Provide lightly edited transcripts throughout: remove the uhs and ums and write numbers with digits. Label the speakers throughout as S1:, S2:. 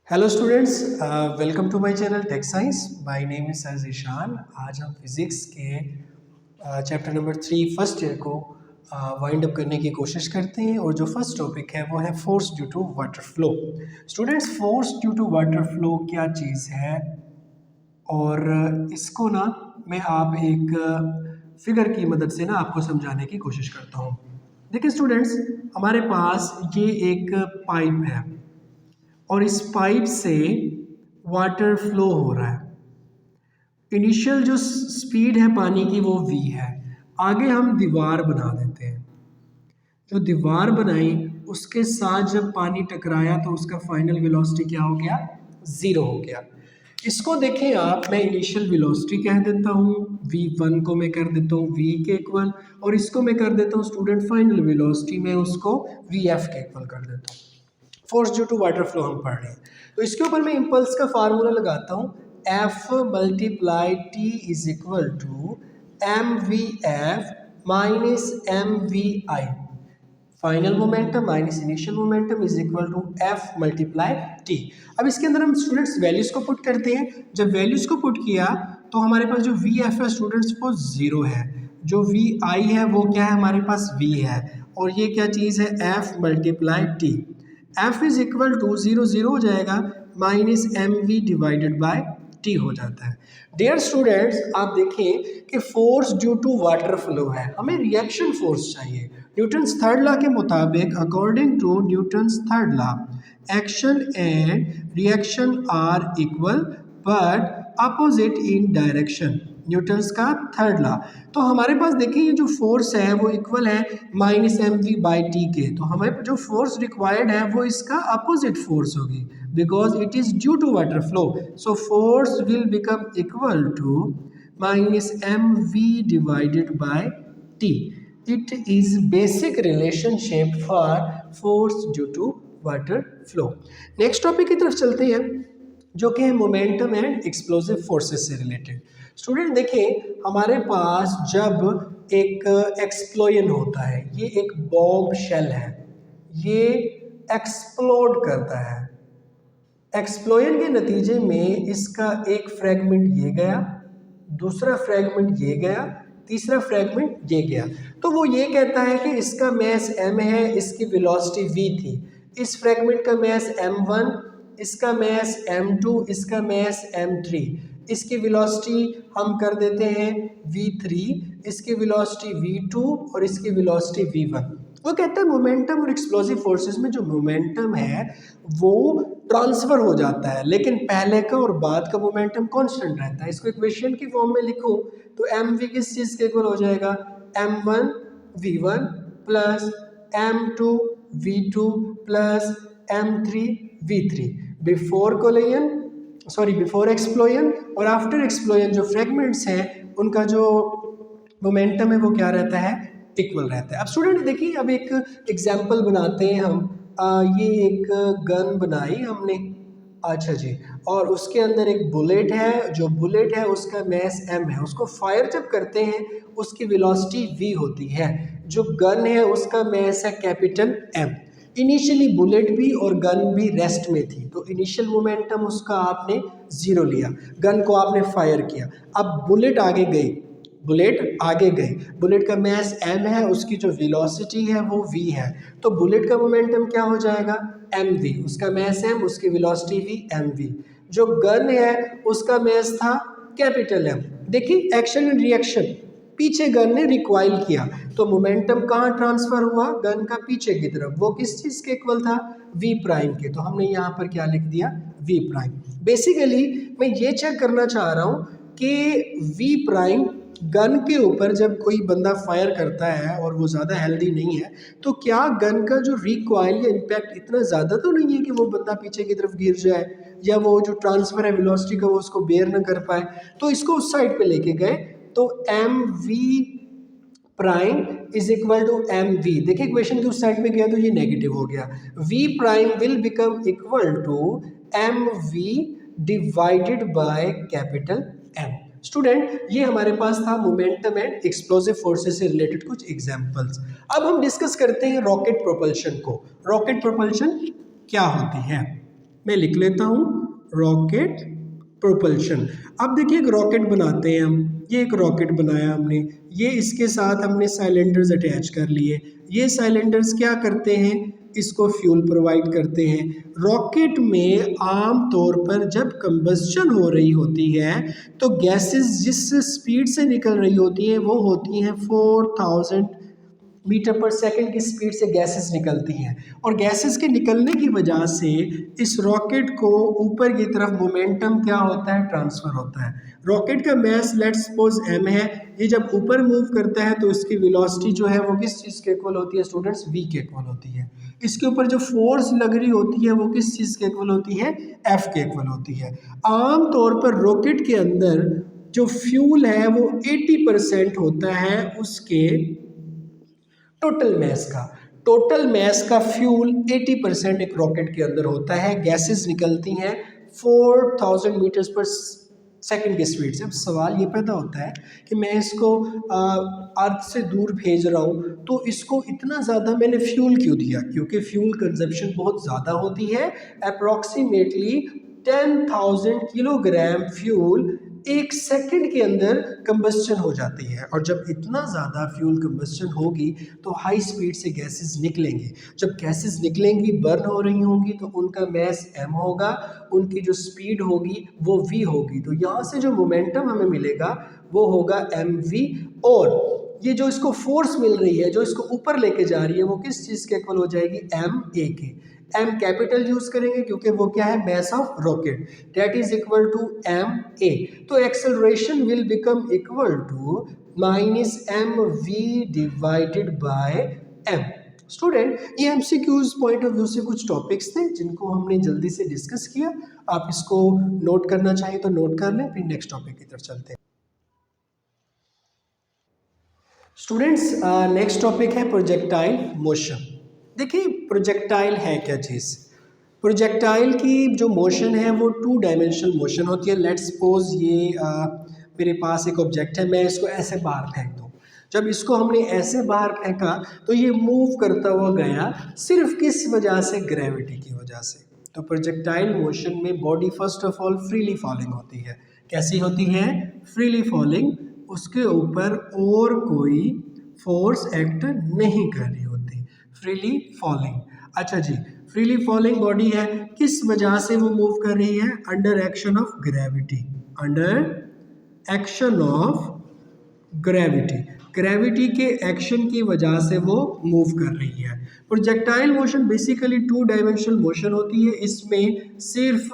S1: Hello students, welcome to my channel tech science. My name is sir Ishan. आज हम physics के chapter number 3 first year को wind up करने की कोशिश करते हैं और जो फर्स्ट टॉपिक है वो है force due to water flow. Students, force due to water flow क्या चीज़ है और इसको ना मैं आप एक फिगर की मदद से ना आपको समझाने की कोशिश करता हूँ। देखिए स्टूडेंट्स, हमारे पास ये एक पाइप है और इस पाइप से वाटर फ्लो हो रहा है। इनिशियल जो स्पीड है पानी की वो v है। आगे हम दीवार बना देते हैं। जो दीवार बनाई उसके साथ जब पानी टकराया तो उसका फाइनल वेलोसिटी क्या हो गया? 0 हो गया। इसको देखें आप, मैं इनिशियल वेलोसिटी कह देता हूँ, v1 को मैं कर देता हूँ v के इक्वल, और इसको मैं कर देता हूँ स्टूडेंट फाइनल वेलोसिटी, मैं उसको vf के इक्वल कर देता हूँ। Force due to water flow हम पढ़ रहे हैं, तो इसके ऊपर मैं इम्पल्स का फार्मूला लगाता हूँ। F multiply T is equal to m v f minus m v i. Final momentum minus initial momentum is equal to F multiply T। अब इसके अंदर हम स्टूडेंट्स वैल्यूज को पुट करते हैं। जब वैल्यूज को पुट किया तो हमारे पास जो वी एफ है स्टूडेंट्स वो 0 है, जो वी आई है वो क्या है, हमारे पास v है, और ये क्या चीज़ है, F multiply T। F is equal to 0 0 हो जाएगा, minus m v divided by t हो जाता है। डियर स्टूडेंट्स, आप देखें कि force due to water flow है, हमें रिएक्शन फोर्स चाहिए। न्यूटन्स थर्ड लॉ के मुताबिक, according to Newton's third law, action and reaction are equal but opposite in direction. Newton's का थर्ड लॉ। तो हमारे पास देखिए ये जो फोर्स है वो इक्वल है minus m v by t के, तो हमें जो फोर्स रिक्वायर्ड है वो इसका अपोजिट फोर्स होगी, because it is due to water flow. So force will become equal to minus m v divided by t. It is basic relationship for force due to water flow. Next topic की तरफ चलते हैं, जो कि है momentum and explosive forces से related. Student देखिए, हमारे पास जब एक एक्सप्लोजन होता है, ये एक बॉम्ब शेल है, ये एक्सप्लोड करता है। एक्सप्लोजन के नतीजे में इसका एक फ्रैगमेंट ये गया, दूसरा फ्रैगमेंट ये गया, तीसरा फ्रैगमेंट ये गया। तो वो ये कहता है कि इसका मैस m है, इसकी वेलोसिटी v थी। इस फ्रैगमेंट का मैस m1, इसका मैस m2, इसका मैस m3। इसकी वेलोसिटी हम कर देते हैं v3, इसकी वेलोसिटी v2 और इसकी वेलोसिटी v1। वो कहता है मोमेंटम और एक्सप्लोसिव फोर्सेस में जो मोमेंटम है वो ट्रांसफर हो जाता है, लेकिन पहले का और बाद का मोमेंटम कांस्टेंट रहता है। इसको इक्वेशन की फॉर्म में लिखूं तो एम वी किस चीज़ के इक्वल हो जाएगा, m1 v1 plus m2 v2 plus m3 v3। Before explosion और आफ्टर एक्सप्लोजन जो फ्रेगमेंट्स हैं उनका जो मोमेंटम है वो क्या रहता है, इक्वल रहता है। अब स्टूडेंट देखिए, अब एक एग्जांपल बनाते हैं हम। ये एक गन बनाई हमने, अच्छा जी, और उसके अंदर एक बुलेट है। जो बुलेट है उसका मैस m है, उसको फायर जब करते हैं उसकी वेलोसिटी v होती है। जो गन है उसका मैस है कैपिटल M। इनिशियली बुलेट भी और गन भी रेस्ट में थी, तो इनिशियल मोमेंटम उसका आपने 0 लिया, गन को आपने फायर किया। अब बुलेट आगे गई, बुलेट का मैस m है, उसकी जो वेलोसिटी है वो v है, तो बुलेट का मोमेंटम क्या हो जाएगा, mv। उसका मैस m, उसकी वेलोसिटी v, mv। जो गन है उसका मैस था कैपिटल M। देखिए एक्शन एंड रिएक्शन, पीछे गन ने रिकॉइल किया तो मोमेंटम कहाँ ट्रांसफर हुआ, गन का पीछे की तरफ। वो किस चीज़ के इक्वल था, v प्राइम के, तो हमने यहाँ पर क्या लिख दिया, v प्राइम। बेसिकली मैं ये चेक करना चाह रहा हूँ कि v प्राइम गन के ऊपर जब कोई बंदा फायर करता है और वो ज़्यादा हेल्दी नहीं है, तो क्या गन का जो रिकॉइल या इम्पैक्ट इतना ज़्यादा तो नहीं है कि वो बंदा पीछे की तरफ गिर जाए, या वो जो ट्रांसफ़र है वेलोसिटी का वो उसको बेयर ना कर पाए। तो इसको उस साइड पे लेके गए, तो m v prime is equal to m v. देखिए इक्वेशन के उस साइड में गया तो ये नेगेटिव हो गया, v prime will become equal to m v divided by capital M। Student, ये हमारे पास था मोमेंटम एंड एक्सप्लोसिव फोर्सेस से रिलेटेड कुछ एग्जांपल्स। अब हम डिस्कस करते हैं रॉकेट प्रोपल्शन को। रॉकेट प्रोपल्शन क्या होती है? मैं लिख लेता हूँ रॉकेट प्रोपल्शन। अब देखिए एक रॉकेट बनाते हैं हम, ये एक रॉकेट बनाया हमने, ये इसके साथ हमने साइलेंडर्स अटैच कर लिए। ये साइलेंडर्स क्या करते हैं, इसको फ्यूल प्रोवाइड करते हैं। रॉकेट में आम तौर पर जब कंबस्शन हो रही होती है तो गैसेस जिस स्पीड से निकल रही होती है वो होती हैं 4000 मीटर पर सेकंड की स्पीड से गैसेस निकलती हैं, और गैसेस के निकलने की वजह से इस रॉकेट को ऊपर की तरफ मोमेंटम क्या होता है, ट्रांसफ़र होता है। रॉकेट का मास लेट्स सपोज m है, ये जब ऊपर मूव करता है तो इसकी वेलोसिटी जो है वो किस चीज़ के इक्वल होती है स्टूडेंट्स, v के इक्वल होती है। इसके ऊपर जो फोर्स लग रही होती है वो किस चीज़ के इक्वल होती है, f के इक्वल होती है। आम तौर पर रॉकेट के अंदर जो फ्यूल है वो 80% होता है उसके टोटल मैस का फ्यूल 80% एक रॉकेट के अंदर होता है। गैसेस निकलती हैं 4000 मीटर्स पर सेकंड की स्पीड से। अब सवाल ये पैदा होता है कि मैं इसको अर्थ से दूर भेज रहा हूँ तो इसको इतना ज़्यादा मैंने फ्यूल क्यों दिया, क्योंकि फ्यूल कंजप्शन बहुत ज़्यादा होती है। अप्रॉक्सीमेटली 10,000 किलोग्राम फ्यूल एक सेकंड के अंदर कंबस्चन हो जाती है, और जब इतना ज़्यादा फ्यूल कंबस्चन होगी तो हाई स्पीड से गैसेस निकलेंगी। जब गैसेस निकलेंगी, बर्न हो रही होंगी, तो उनका मैस m होगा, उनकी जो स्पीड होगी वो v होगी। तो यहाँ से जो मोमेंटम हमें मिलेगा वो होगा mv, और ये जो इसको फोर्स मिल रही है, जो इसको ऊपर लेके जा रही है, वो किस चीज़ के इक्वल हो जाएगी, ma के। m कैपिटल यूज करेंगे क्योंकि वो क्या है, mass of rocket, that is equal to ma। तो acceleration will become equal to minus mv divided by m। Student, ये एमसीक्यूज पॉइंट ऑफ व्यू से कुछ टॉपिक्स थे जिनको हमने जल्दी से डिस्कस किया। आप इसको नोट करना चाहिए तो नोट कर लें, फिर नेक्स्ट टॉपिक की तरफ चलते हैं। स्टूडेंट्स, नेक्स्ट टॉपिक है प्रोजेक्टाइल मोशन। देखिए प्रोजेक्टाइल है क्या चीज़, प्रोजेक्टाइल की जो मोशन है वो 2 डायमेंशनल मोशन होती है। लेट्स सपोज ये मेरे पास एक ऑब्जेक्ट है, मैं इसको ऐसे बाहर फेंक दूँ। जब इसको हमने ऐसे बाहर फेंका तो ये मूव करता हुआ गया, सिर्फ किस वजह से, ग्रेविटी की वजह से। तो प्रोजेक्टाइल मोशन में body first of all freely falling होती है। कैसी होती है, फ्रीली फॉलिंग, उसके ऊपर और कोई फोर्स एक्ट नहीं कर रही होती, फ्रीली फॉलिंग। अच्छा जी, फ्रीली फॉलिंग बॉडी है, किस वजह से वो मूव कर रही है, under action of gravity, under action of gravity, gravity के एक्शन की वजह से वो मूव कर रही है। Projectile motion basically 2 dimensional motion होती है, इसमें सिर्फ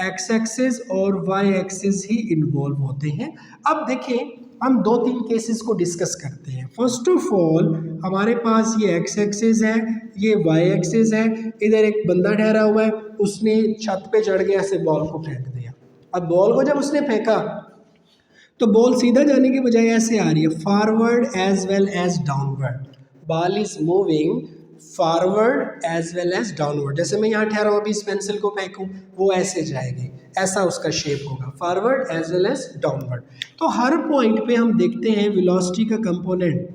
S1: एक्स एक्सिस और वाई एक्सिस ही इन्वॉल्व होते हैं। अब देखें, हम 2-3 केसेस को डिस्कस करते हैं। फर्स्ट ऑफ ऑल हमारे पास ये एक्स एक्सिस है, ये वाई एक्सिस है, इधर एक बंदा ठहरा हुआ है, उसने छत पे चढ़ के ऐसे बॉल को फेंक दिया। अब बॉल को जब उसने फेंका तो बॉल सीधा जाने की बजाय ऐसे आ रही है, forward as well as downward. Ball is moving forward as well as downward. जैसे मैं यहाँ ठहरा हूँ, अभी इस पेंसिल को फेंकूँ, वो ऐसे जाएगी, ऐसा उसका शेप होगा, forward as well as downward. तो हर पॉइंट पे हम देखते हैं वेलोसिटी का कंपोनेंट,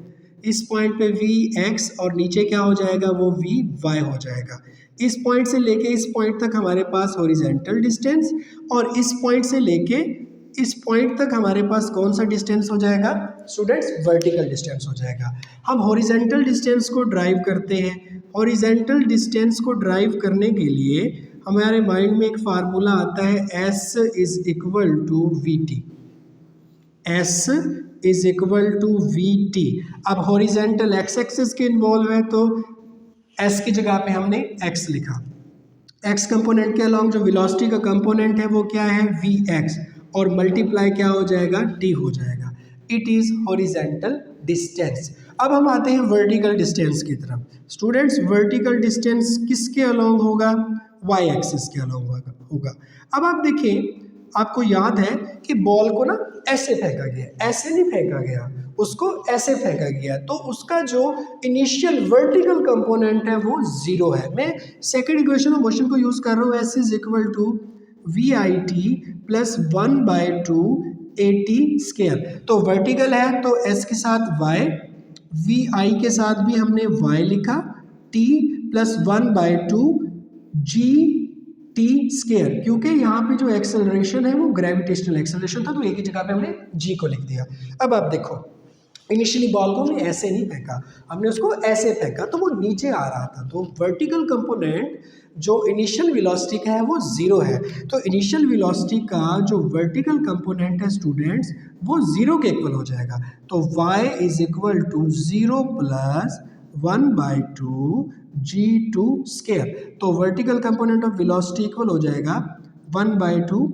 S1: इस पॉइंट पे v x और नीचे क्या हो जाएगा, वो v y हो जाएगा। इस पॉइंट से लेके इस पॉइंट तक हमारे पास हॉरिजॉन्टल डिस्टेंस, और इस पॉइंट से लेके इस पॉइंट तक हमारे पास कौन सा डिस्टेंस हो जाएगा स्टूडेंट्स, वर्टिकल डिस्टेंस हो जाएगा। हम हॉरिजॉन्टल डिस्टेंस को ड्राइव करते हैं। हॉरिजॉन्टल डिस्टेंस को ड्राइव करने के लिए हमारे माइंड में एक फार्मूला आता है, S is equal to V T, S is equal to V T. अब हॉरिजॉन्टल एक्स एक्सिस के इन्वॉल्व है तो S की जगह पे हमने x लिखा। x कंपोनेंट के अलॉन्ग जो वेलोसिटी का कंपोनेंट है वो क्या है, vx, और मल्टीप्लाई क्या हो जाएगा, t हो जाएगा। It is horizontal distance. अब हम आते हैं वर्टिकल डिस्टेंस की तरफ। स्टूडेंट्स, वर्टिकल डिस्टेंस किसके अलॉन्ग होगा, y एक्सिस के अलॉन्ग होगा। अब आप देखिए, आपको याद है कि बॉल को ना ऐसे फेंका गया, ऐसे नहीं फेंका गया, उसको ऐसे फेंका गया, तो उसका जो इनिशियल वर्टिकल कंपोनेंट है वो 0 है। मैं सेकंड इक्वेशन ऑफ मोशन को यूज कर रहा हूँ, s is equal to V I T plus 1/2 AT square. तो वर्टिकल है तो s के साथ y, वी आई के साथ भी हमने y लिखा, t plus 1/2 g T square, क्योंकि यहाँ पे जो एक्सेलरेशन है वो ग्रेविटेशनल एक्सेलरेशन था, तो एक ही जगह पे हमने जी को लिख दिया। अब आप देखो, इनिशियली बॉल को हमने ऐसे नहीं फेंका, हमने उसको ऐसे फेंका तो वो नीचे आ रहा था, तो वर्टिकल कंपोनेंट जो इनिशियल वेलोसिटी का है वो ज़ीरो है। तो इनिशियल वेलोसिटी का जो वर्टिकल कंपोनेंट है स्टूडेंट्स, वो ज़ीरो के इक्वल हो जाएगा। तो y is equal to 0 plus 1/2 g2 square. तो vertical component of velocity equal हो जाएगा 1/2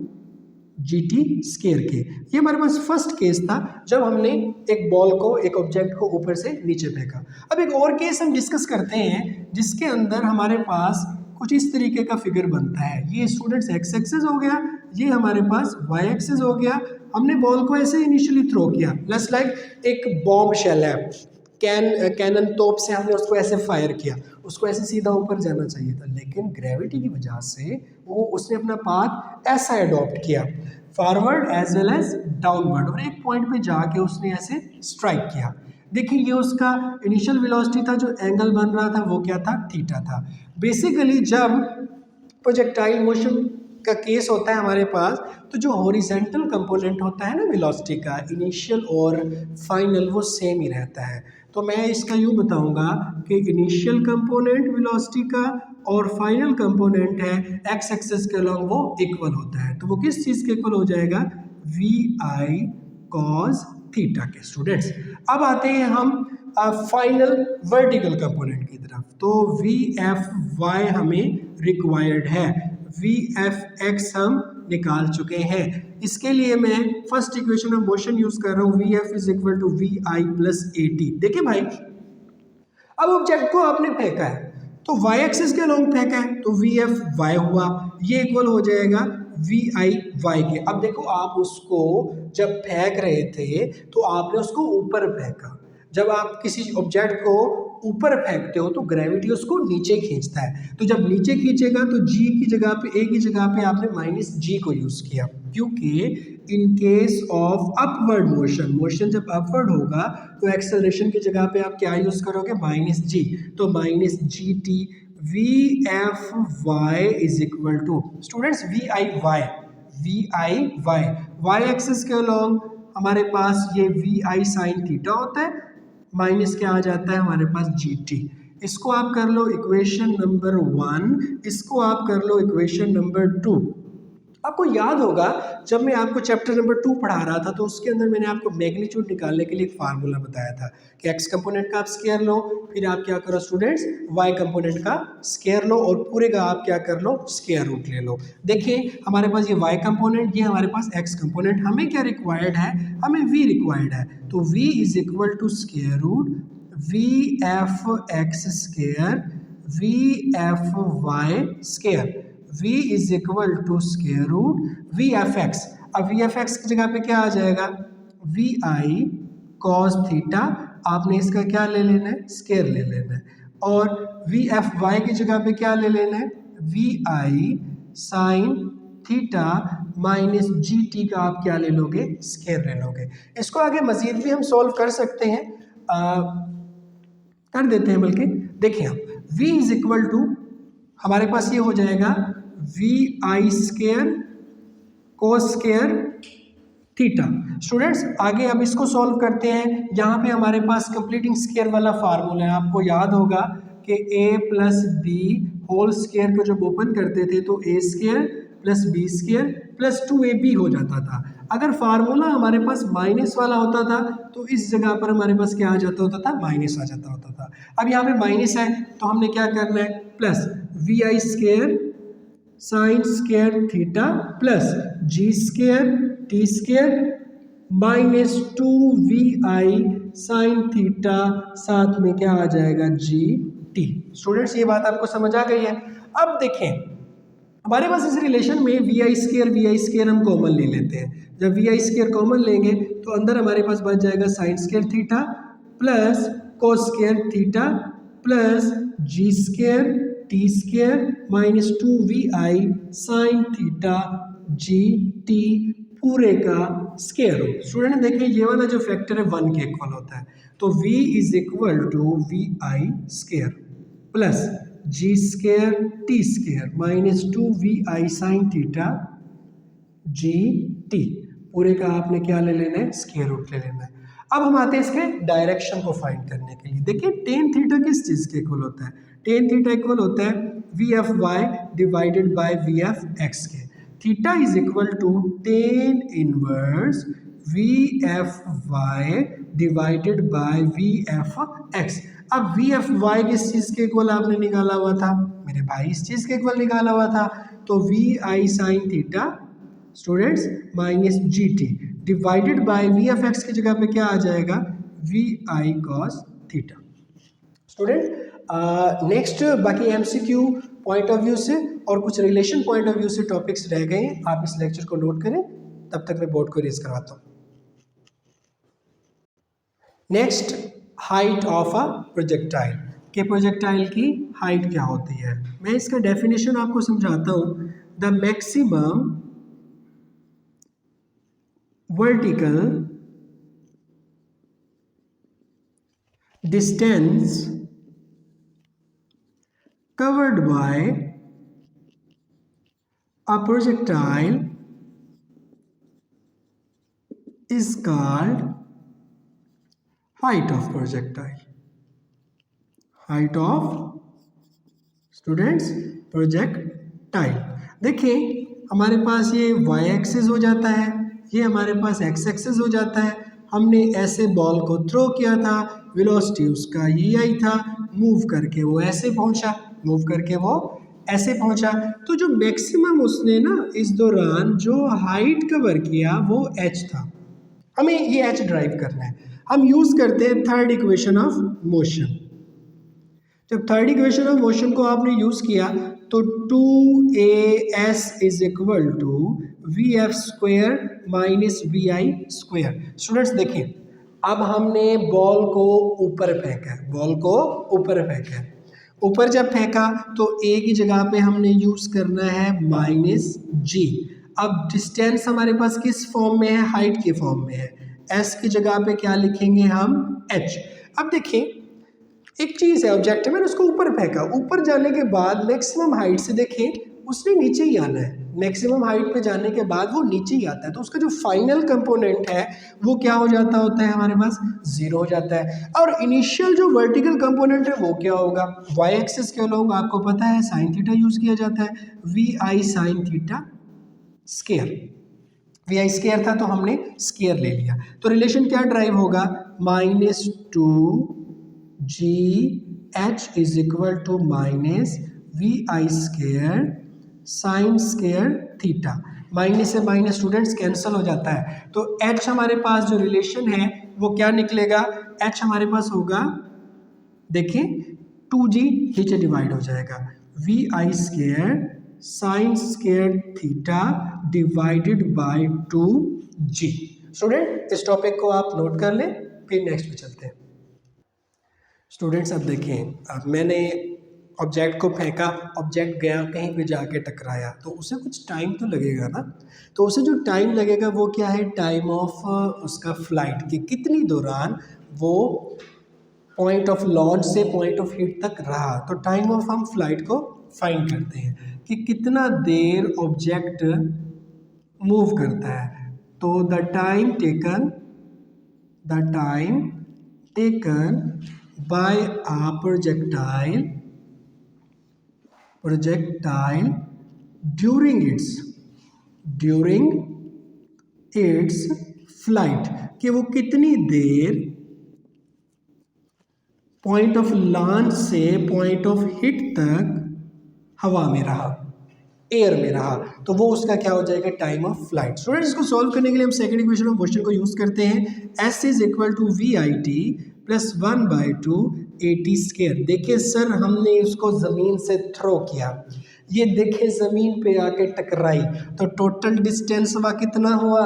S1: GT स्केयर के। ये हमारे पास फर्स्ट केस था जब हमने एक बॉल को, एक ऑब्जेक्ट को ऊपर से नीचे फेंका। अब एक और केस हम डिस्कस करते हैं जिसके अंदर हमारे पास कुछ इस तरीके का फिगर बनता है। ये स्टूडेंट्स एक्स एक्सिस हो गया, ये हमारे पास वाई एक्सिस हो गया। हमने बॉल को ऐसे इनिशियली थ्रो किया, जस्ट लाइक एक बॉम्ब शेल है, कैनन तोप से हमने उसको ऐसे फायर किया, उसको ऐसे सीधा ऊपर जाना चाहिए था, लेकिन ग्रेविटी की वजह से वो उसने अपना पाथ ऐसा अडॉप्ट किया, forward as well as downward, और एक पॉइंट पे जाके उसने ऐसे स्ट्राइक किया। देखिए ये उसका इनिशियल वेलोसिटी था, जो एंगल बन रहा था वो क्या था, थीटा था। बेसिकली जब प्रोजेक्टाइल मोशन का केस होता है हमारे पास, तो जो हॉरिजेंटल कंपोनेंट होता है ना वेलोसिटी का, इनिशियल और फाइनल, वो सेम ही रहता है। तो मैं इसका यूँ बताऊंगा कि इनिशियल कंपोनेंट वेलोसिटी का और फाइनल कंपोनेंट है एक्स एक्सिस के अलॉन्ग वो इक्वल होता है। तो वो किस चीज़ के इक्वल हो जाएगा, वी आई कॉस थीटा के। स्टूडेंट्स अब आते हैं हम फाइनल वर्टिकल कंपोनेंट की तरफ। तो वी एफ वाई हमें रिक्वायर्ड है, वी एफ एक्स हम निकाल चुके हैं। इसके लिए मैं first equation of motion use कर रहा हूँ, V F is equal to V I plus A T. देखिए भाई, अब ऑब्जेक्ट को आपने फेंका है तो वाई एक्सिस के लॉन्ग फेंका है, तो वी एफ वाई हुआ, ये इक्वल हो जाएगा वी आई वाई के। अब देखो, आप उसको जब फेंक रहे थे तो आपने उसको ऊपर फेंका। जब आप किसी ऑब्जेक्ट को ऊपर फेंकते हो तो ग्रेविटी उसको नीचे खींचता है, तो जब नीचे खींचेगा तो जी की जगह पे, ए की जगह पे आपने माइनस जी को यूज किया, क्योंकि in case of upward motion, motion जब अपवर्ड होगा तो एक्सेलरेशन की जगह पे आप क्या यूज करोगे, माइनस जी। तो minus G T V F Y is equal to, students V I Y, V I Y, Y axis के अलॉन्ग हमारे पास ये वी आई साइन थीटा होता है, माइनस क्या आ जाता है हमारे पास जी टी। इसको आप कर लो इक्वेशन नंबर 1, इसको आप कर लो इक्वेशन नंबर 2। आपको याद होगा जब मैं आपको चैप्टर नंबर 2 पढ़ा रहा था तो उसके अंदर मैंने आपको मैग्नीट्यूड निकालने के लिए एक फार्मूला बताया था कि एक्स कंपोनेंट का आप स्केयर लो, फिर आप क्या करो स्टूडेंट्स, वाई कंपोनेंट का स्केयर लो, और पूरे का आप क्या कर लो, स्केयर रूट ले लो। देखिए हमारे पास ये वाई कंपोनेंट, ये हमारे पास एक्स कंपोनेंट, हमें क्या रिक्वायर्ड है, हमें वी रिक्वायर्ड है। तो V is equal to square root V F X square V F Y square, v is equal to square root V F X. अब वी एफ एक्स की जगह पे क्या आ जाएगा, वी आई कॉस थीटा, आपने इसका क्या ले लेना है, स्केयर ले लेना है, और वी एफ वाई की जगह पे क्या ले लेना है, V I sine theta minus G T का आप क्या ले लोगे, स्केयर ले लोगे। इसको आगे मजीद भी हम सॉल्व कर सकते हैं, कर देते हैं बल्कि। देखिए आप v इज इक्वल टू हमारे पास ये हो जाएगा V I square cos square theta. Students आगे अब इसको सॉल्व करते हैं। यहाँ पे हमारे पास कंप्लीटिंग स्केयर वाला फार्मूला है, आपको याद होगा कि a plus B whole square को जब ओपन करते थे तो a square plus B square plus 2ab हो जाता था। अगर फार्मूला हमारे पास माइनस वाला होता था तो इस जगह पर हमारे पास क्या आ जाता होता था, माइनस आ जाता होता था। अब यहाँ पे माइनस है तो हमने क्या करना है, plus V I square sine square theta plus G square T square minus 2vi sine theta, साथ में क्या आ जाएगा, जी टी। स्टूडेंट्स ये बात आपको समझ आ गई है। अब देखें हमारे पास इस रिलेशन में vi स्केयर हम कॉमन ले लेते हैं। जब vi स्केयर कॉमन लेंगे तो अंदर हमारे पास बच जाएगा sine square theta plus cos square theta plus G square T square minus 2vi sine theta G T पूरे का स्केयर हो। स्टूडेंट देखिए ये वाला जो फैक्टर है 1 के इक्वल होता है, तो v is equal to V I square plus G square T square minus 2vi sine theta G T, पूरे का आपने क्या ले लेना है, स्क्वायर रूट ले लेना है। अब हम आते हैं इसके डायरेक्शन को फाइंड करने के लिए। देखिए टेन थीटा किस चीज के इक्वल होता है, टेन थीटा इक्वल होता है V F Y divided by V F X के। Theta is equal to tan inverse V F Y divided by V F X. अब वी एफ वाई किस चीज के इक्वल आपने निकाला हुआ था मेरे भाई, इस चीज के इक्वल निकाला हुआ था, तो V I sine theta students minus G T divided by V F X की जगह पे क्या आ जाएगा, V I cos theta. Student next बाकी एमसीक्यू पॉइंट ऑफ व्यू से और कुछ रिलेशन पॉइंट ऑफ व्यू से टॉपिक्स रह गए हैं, आप इस लेक्चर को नोट करें, तब तक मैं बोर्ड को रेज करवाता हूँ। Next height of a projectile, के प्रोजेक्टाइल की हाइट क्या होती है, मैं इसका डेफिनेशन आपको समझाता हूँ। The maximum vertical distance covered by a projectile is called height of projectile. Height of students projectile. देखिए हमारे पास ये y एक्सिस हो जाता है, ये हमारे पास x एक्सिस हो जाता है। हमने ऐसे बॉल को थ्रो किया था, वेलोसिटी उसका ये आई था, मूव करके वो ऐसे पहुंचा, मूव करके वो ऐसे पहुंचा। तो जो मैक्सिमम उसने ना इस दौरान जो हाइट कवर किया वो h था, हमें ये h ड्राइव करना है। हम यूज करते हैं थर्ड इक्वेशन ऑफ मोशन। जब थर्ड इक्वेशन ऑफ मोशन को आपने यूज किया तो 2as is equal to V F square minus V I square. Students देखिए अब हमने बॉल को ऊपर फेंका है, बॉल को ऊपर फेंका है, ऊपर जब फेंका तो ए की जगह पे हमने यूज करना है माइनस जी। अब डिस्टेंस हमारे पास किस फॉर्म में है, हाइट के फॉर्म में है, एस की जगह पे क्या लिखेंगे हम, एच। अब देखिए एक चीज है, ऑब्जेक्ट है, मैंने उसको ऊपर फेंका, ऊपर जाने के बाद मैक्सिमम हाइट से देखें उसने नीचे ही आना है, मैक्सिमम हाइट पे जाने के बाद वो नीचे ही आता है, तो उसका जो फाइनल कंपोनेंट है वो क्या हो जाता होता है, हमारे पास जीरो हो जाता है। और इनिशियल जो वर्टिकल कंपोनेंट है वो क्या होगा, वाई एक्सिस के लोग आपको पता है साइन थीटा यूज किया जाता है, V I sine theta square, V I square था तो हमने स्क्वायर ले लिया, तो रिलेशन क्या ड्राइव होगा, minus two G H is equal to minus V I square sine square theta. Minus से माइनस स्टूडेंट्स कैंसिल हो जाता है, तो h हमारे पास जो रिलेशन है वो क्या निकलेगा, h हमारे पास होगा, देखिए 2g नीचे डिवाइड हो जाएगा, V I square sine square theta divided by 2g। Student इस टॉपिक को आप नोट कर लें, फिर नेक्स्ट पे चलते हैं। स्टूडेंट्स अब देखें, अब मैंने ऑब्जेक्ट को फेंका, ऑब्जेक्ट गया कहीं पे जाके टकराया, तो उसे कुछ टाइम तो लगेगा ना, तो उसे जो टाइम लगेगा वो क्या है, टाइम ऑफ उसका फ्लाइट की कितनी दौरान वो पॉइंट ऑफ लॉन्च से पॉइंट ऑफ हिट तक रहा। तो टाइम ऑफ हम फ्लाइट को फाइंड करते हैं कि कितना देर ऑब्जेक्ट मूव करता है, तो the time taken by a projectile during its flight, कि वो कितनी देर पॉइंट ऑफ लॉन्च से पॉइंट ऑफ हिट तक हवा में रहा, एयर में रहा, तो वो उसका क्या हो जाएगा, टाइम ऑफ फ्लाइट। स्टूडेंट्स इसको सॉल्व करने के लिए हम सेकंड इक्वेशन ऑफ मोशन को यूज करते हैं, s is equal to V I T plus 1/2 AT square. देखिए सर हमने इसको ज़मीन से थ्रो किया, ये देखिए ज़मीन पे आके टकराई, तो टोटल डिस्टेंस हुआ कितना हुआ,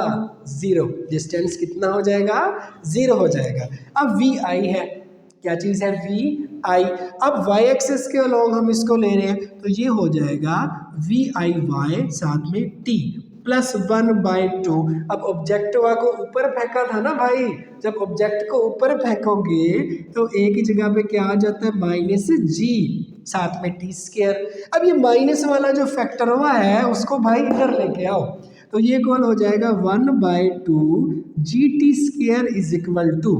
S1: ज़ीरो। डिस्टेंस कितना हो जाएगा, ज़ीरो हो जाएगा। अब वी आई है, क्या चीज़ है, वी आई। अब वाई एक्सिस के अलॉन्ग हम इसको ले रहे हैं, तो ये हो जाएगा वी आई वाई साथ में टी प्लस 1/2। अब ऑब्जेक्ट को ऊपर फेंका था ना भाई, जब ऑब्जेक्ट को ऊपर फेंकोगे तो एक ही जगह पे क्या आ जाता है, माइनस जी, साथ में टी स्क्वायर। अब ये माइनस वाला जो फैक्टर हुआ है उसको भाई इधर लेके आओ, तो ये कौन हो जाएगा 1/2 G T square is equal to,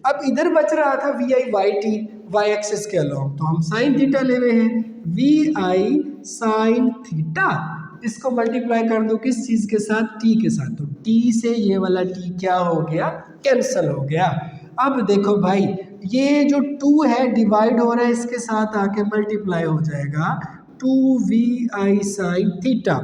S1: अब इधर बच रहा था V I Y T Y axis के अलॉन्ग, तो हम साइन थीटा ले रहे हैं, वी आई साइन थीटा, इसको मल्टीप्लाई कर दो किस चीज के साथ, टी के साथ, तो टी से ये वाला टी क्या हो गया, कैंसल हो गया। अब देखो भाई ये जो 2 है डिवाइड हो रहा है, इसके साथ आके मल्टीप्लाई हो जाएगा 2vi साइन थीटा,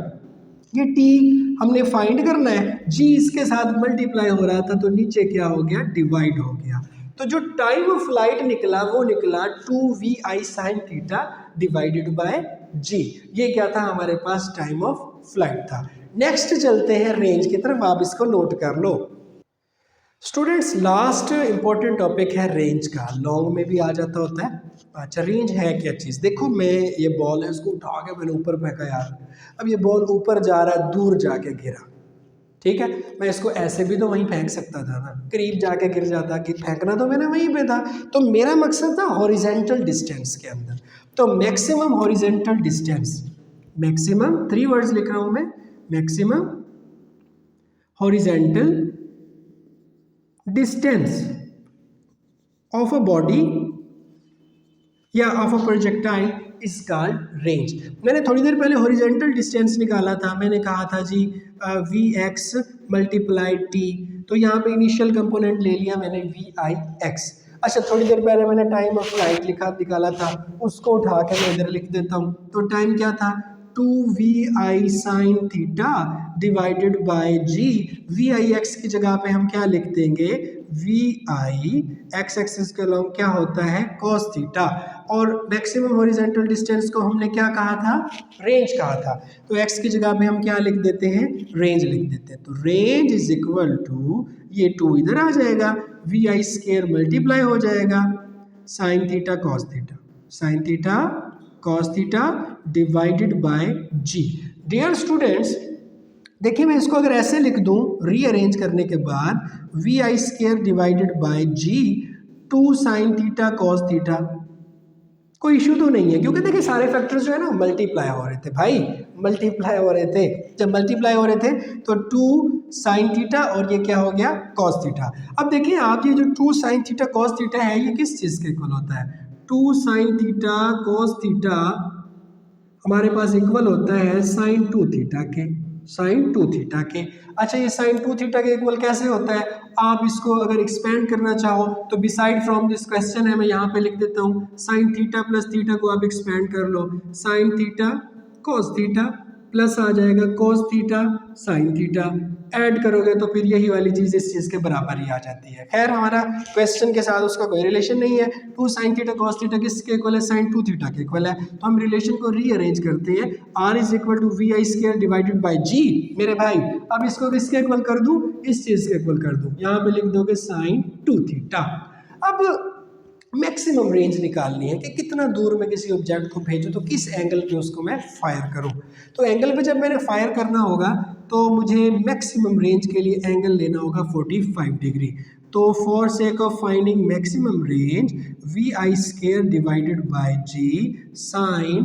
S1: ये टी हमने फाइंड करना है, जी इसके साथ मल्टीप्लाई हो रहा था तो नीचे क्या हो गया, डिवाइड हो गया, तो जो टाइम ऑफ फ्लाइट निकला वो निकला 2vi sine theta divided by G, ये क्या था हमारे पास, टाइम ऑफ फ्लाइट था। नेक्स्ट चलते हैं रेंज की तरफ, आप इसको नोट कर लो। स्टूडेंट्स लास्ट इंपॉर्टेंट टॉपिक है रेंज का, लॉन्ग में भी आ जाता होता है। अच्छा रेंज है क्या चीज़, देखो मैं ये बॉल है उसको उठा के मैंने ऊपर फेंका यार, अब ये बॉल ऊपर जा रहा है, दूर जाके गिरा, ठीक है, मैं इसको ऐसे भी तो वहीं फेंक सकता था ना, करीब जाके गिर जाता, कि फेंकना तो मैंने वहीं पे था, तो मेरा मकसद था हॉरिजेंटल डिस्टेंस के अंदर, तो maximum horizontal distance, maximum 3 words लिख रहा हूं मैं, maximum horizontal distance of a body या of a projectile is called range. मैंने थोड़ी देर पहले हॉरिजेंटल डिस्टेंस निकाला था, मैंने कहा था जी वी एक्स मल्टीप्लाई टी, तो यहाँ पे इनिशियल कंपोनेंट ले लिया मैंने वी आई एक्स। अच्छा थोड़ी देर पहले मैंने टाइम ऑफ फ्लाइट निकाला था, उसको उठा के मैं इधर लिख देता हूँ, तो टाइम क्या था 2vi sine theta divided by G, V I X की जगह पे हम क्या लिख देंगे, वी आई एक्स एक्सिस के अलॉन्ग क्या होता है कॉस थीटा, और मैक्सिमम हॉरिजॉन्टल डिस्टेंस को हमने क्या कहा था, रेंज कहा था, तो एक्स की जगह पे हम क्या लिख देते हैं, रेंज लिख देते हैं, तो रेंज इज इक्वल टू, ये 2 इधर आ जाएगा, वी आई स्क्वायर मल्टीप्लाई हो जाएगा sine theta cos theta, sine theta cos theta divided by G. Dear students देखिए मैं इसको अगर ऐसे लिख दूं रीअरेंज करने के बाद, V I square divided by G 2 sine theta cos theta, कोई इश्यू तो नहीं है, क्योंकि देखिए सारे फैक्टर्स जो है ना मल्टीप्लाई हो रहे थे भाई, मल्टीप्लाई हो रहे थे, जब मल्टीप्लाई हो रहे थे तो 2 साइन थीटा और ये क्या हो गया कॉस थीटा। अब देखिए आप ये जो 2 साइन थीटा कॉस थीटा है ये किस चीज़ के इक्वल होता है, 2 साइन थीटा कॉस थीटा हमारे पास इक्वल होता है साइन 2 थीटा के, साइन 2 थीटा के। अच्छा ये साइन 2 थीटा के इक्वल कैसे होता है, आप इसको अगर एक्सपेंड करना चाहो तो बिसाइड फ्रॉम दिस क्वेश्चन है, मैं यहाँ पे लिख देता हूँ साइन थीटा प्लस थीटा को आप एक्सपेंड कर लो, sine theta cos theta plus आ जाएगा cos theta sine theta, add करोगे तो फिर यही वाली चीज़ इस चीज़ के बराबर ही आ जाती है। खैर हमारा क्वेश्चन के साथ उसका कोई रिलेशन नहीं है, 2 साइन थीटा कॉस थीटा किसके इक्वल है, साइन 2 थीटा के इक्वल है, तो हम रिलेशन को रीअरेंज करते हैं, R is equal to V I square divided by G मेरे भाई। अब इसको किसके इक्वल कर दूं, इस चीज़ के इक्वल कर दूं, यहाँ पे लिख दोगे साइन 2 थीटा। अब मैक्सिमम रेंज निकालनी है कि कितना दूर में किसी ऑब्जेक्ट को भेजूं तो किस एंगल पे उसको मैं फायर करूं, तो एंगल पे जब मैंने फायर करना होगा तो मुझे मैक्सिमम रेंज के लिए एंगल लेना होगा 45 डिग्री, तो for sake of finding maximum range V I square divided by G sine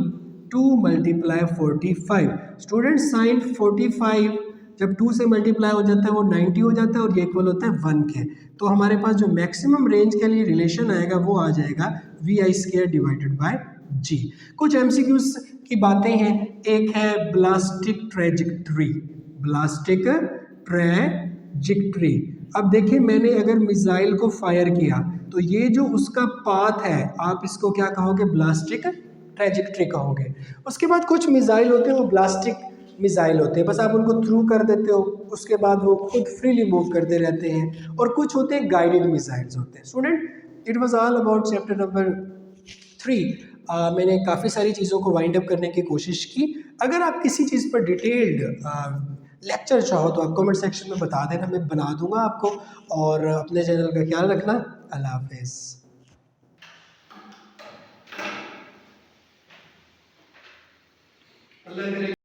S1: 2 multiply 45, student sine 45 जब 2 से मल्टीप्लाई हो जाता है वो 90 हो जाता है और ये इक्वल होता है 1 के, तो हमारे पास जो मैक्सिमम रेंज के लिए रिलेशन आएगा वो आ जाएगा V I square divided by G. कुछ एमसीक्यूज की बातें हैं, एक है ब्लास्टिक ट्रेजेक्ट्री, ब्लास्टिक ट्रेजेक्ट्री। अब देखिए मैंने अगर मिसाइल को फायर किया तो ये जो उसका पाथ है आप इसको क्या कहोगे, ब्लास्टिक ट्रेजेक्ट्री कहोगे। उसके बाद कुछ मिसाइल होते हैं वो ब्लास्टिक मिसाइल होते हैं, बस आप उनको थ्रू कर देते हो उसके बाद वो खुद फ्रीली मूव करते रहते हैं, और कुछ होते हैं गाइडेड मिसाइल्स होते हैं। Student it was all about chapter number 3। मैंने काफ़ी सारी चीज़ों को वाइंड अप करने की कोशिश की, अगर आप किसी चीज़ पर डिटेल्ड लेक्चर चाहो तो आप कमेंट सेक्शन में बता देना, मैं बना दूंगा आपको, और अपने चैनल का ख्याल रखना। अल्लाह हाफिज़।